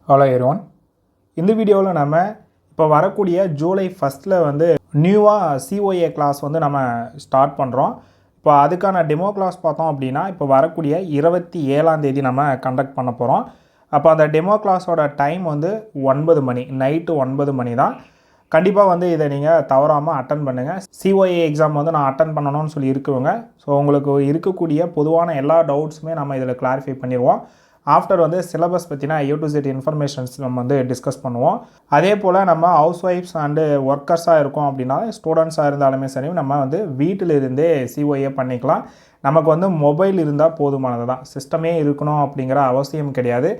Hello everyone. இந்த வீடியோவில் நம்ம இப்போ வரக்கூடிய ஜூலை 1 வந்து நியூவாக சிஓஏ கிளாஸ் வந்து நம்ம ஸ்டார்ட் பண்ணுறோம். இப்போ அதுக்கான டெமோ கிளாஸ் பார்த்தோம் அப்படின்னா இப்போ வரக்கூடிய 27ஆம் தேதி நம்ம கண்டக்ட் பண்ண போகிறோம். அப்போ அந்த டெமோ கிளாஸோட டைம் வந்து 9 மணி, நைட்டு 9 மணி தான். கண்டிப்பாக வந்து இதை நீங்கள் தவறாமல் அட்டன் பண்ணுங்கள். சிஓஏ எக்ஸாம் வந்து நான் அட்டன் பண்ணணும்னு சொல்லி இருக்குவங்க. ஸோ உங்களுக்கு இருக்கக்கூடிய பொதுவான எல்லா டவுட்ஸுமே நம்ம இதில் கிளாரிஃபை பண்ணிடுவோம். ஆஃப்டர் வந்து சிலபஸ் பற்றினா A to Z இன்ஃபர்மேஷன்ஸ் நம்ம வந்து டிஸ்கஸ் பண்ணுவோம். அதே போல் நம்ம ஹவுஸ் ஒய்ஃப்ஸ் அண்டு ஒர்க்கர்ஸாக இருக்கோம் அப்படின்னா ஸ்டூடெண்ட்ஸாக இருந்தாலுமே சரி நம்ம வந்து வீட்டிலிருந்தே சிஓஏ பண்ணிக்கலாம். நமக்கு வந்து மொபைல் இருந்தால் போதுமானது தான், சிஸ்டமே இருக்கணும் அப்படிங்கிற அவசியம் கிடையாது.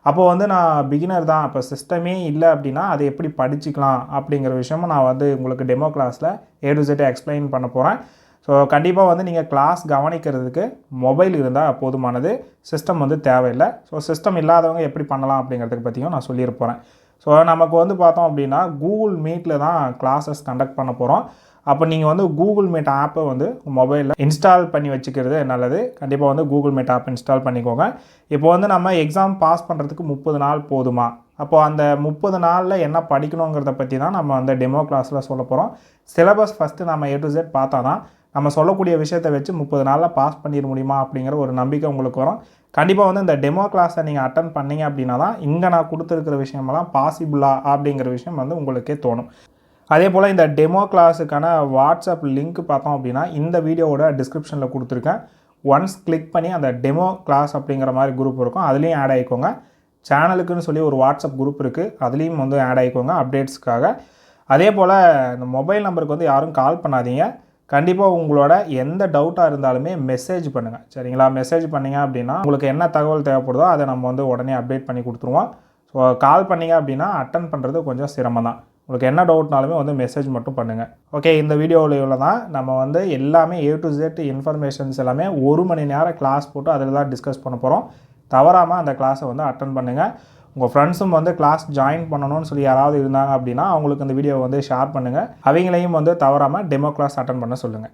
அப்போது வந்து நான் பிகினர் தான், அப்போ சிஸ்டமே இல்லை அப்படின்னா அதை எப்படி படிச்சுக்கலாம் அப்படிங்கிற விஷயமும் நான் வந்து உங்களுக்கு டெமோ கிளாஸில் A to Z எக்ஸ்பிளைன் பண்ண போகிறேன். ஸோ கண்டிப்பாக வந்து நீங்கள் கிளாஸ் கவனிக்கிறதுக்கு மொபைல் இருந்தால் போதுமானது, சிஸ்டம் வந்து தேவையில்லை. ஸோ சிஸ்டம் இல்லாதவங்க எப்படி பண்ணலாம் அப்படிங்கிறதுக்கு பற்றியும் நான் சொல்லியிருப்பேன். ஸோ நமக்கு வந்து பார்த்தோம் அப்படின்னா கூகுள் மீட்டில் தான் கிளாஸஸ் கண்டக்ட் பண்ண போகிறோம். அப்போ நீங்கள் வந்து கூகுள் மீட் ஆப்பை வந்து மொபைலில் இன்ஸ்டால் பண்ணி வச்சுக்கிறது நல்லது. கண்டிப்பாக வந்து கூகுள் மீட் ஆப் இன்ஸ்டால் பண்ணிக்கோங்க. இப்போ வந்து நம்ம எக்ஸாம் பாஸ் பண்ணுறதுக்கு 30 நாள் போதுமா? அப்போது அந்த 30 நாளில் என்ன படிக்கணுங்கிறத பற்றி தான் நம்ம அந்த டெமோ கிளாஸில் சொல்ல போகிறோம். சிலபஸ் ஃபஸ்ட்டு நம்ம A to Z பார்த்தா தான் நம்ம சொல்லக்கூடிய விஷயத்தை வச்சு 30 நாளில் பாஸ் பண்ணிட முடியுமா அப்படிங்கிற ஒரு நம்பிக்கை உங்களுக்கு வரும். கண்டிப்பாக வந்து இந்த டெமோ கிளாஸை நீங்கள் அட்டன் பண்ணீங்க அப்படின்னா தான் இங்கே நான் கொடுத்துருக்கிற விஷயமெல்லாம் பாசிபிளா அப்படிங்கிற விஷயம் வந்து உங்களுக்கே தோணும். அதே போல் இந்த டெமோ கிளாஸுக்கான வாட்ஸ்அப் லிங்க் பார்த்தோம் அப்படின்னா இந்த வீடியோவோட டிஸ்கிரிப்ஷனில் கொடுத்துருக்கேன். ஒன்ஸ் கிளிக் பண்ணி அந்த டெமோ கிளாஸ் அப்படிங்கிற மாதிரி குரூப் இருக்கும், அதுலேயும் ஆட் ஆகிக்கோங்க. சேனலுக்குன்னு சொல்லி ஒரு வாட்ஸ்அப் குரூப் இருக்குது, அதுலேயும் வந்து ஆட் ஆகிக்கோங்க அப்டேட்ஸ்க்காக. அதே போல் இந்த மொபைல் நம்பருக்கு வந்து யாரும் கால் பண்ணாதீங்க. கண்டிப்பாக உங்களோட எந்த டவுட்டாக இருந்தாலுமே மெசேஜ் பண்ணுங்கள், சரிங்களா? மெசேஜ் பண்ணிங்க அப்படின்னா உங்களுக்கு என்ன தகவல் தேவைப்படுதோ அதை நம்ம வந்து உடனே அப்டேட் பண்ணி கொடுத்துருவோம். ஸோ கால் பண்ணிங்க அப்படின்னா அட்டன் பண்ணுறது கொஞ்சம் சிரமம் தான். உங்களுக்கு என்ன டவுட்னாலுமே வந்து மெசேஜ் மட்டும் பண்ணுங்கள். ஓகே, இந்த வீடியோவில் தான் நம்ம வந்து எல்லாமே A to Z இன்ஃபர்மேஷன்ஸ் எல்லாமே 1 மணி நேரம் கிளாஸ் போட்டு அதில் தான் டிஸ்கஸ் பண்ண போகிறோம். தவறாமல் அந்த கிளாஸை வந்து அட்டன் பண்ணுங்கள். உங்கள் ஃப்ரெண்ட்ஸும் வந்து கிளாஸ் ஜாயின் பண்ணணும்னு சொல்லி யாராவது இருந்தாங்க அப்படின்னா அவங்களுக்கு இந்த வீடியோவை வந்து ஷேர் பண்ணுங்கள். அவங்களையும் வந்து தவறாமல் டெமோ கிளாஸ் அட்டன் பண்ண சொல்லுங்கள்.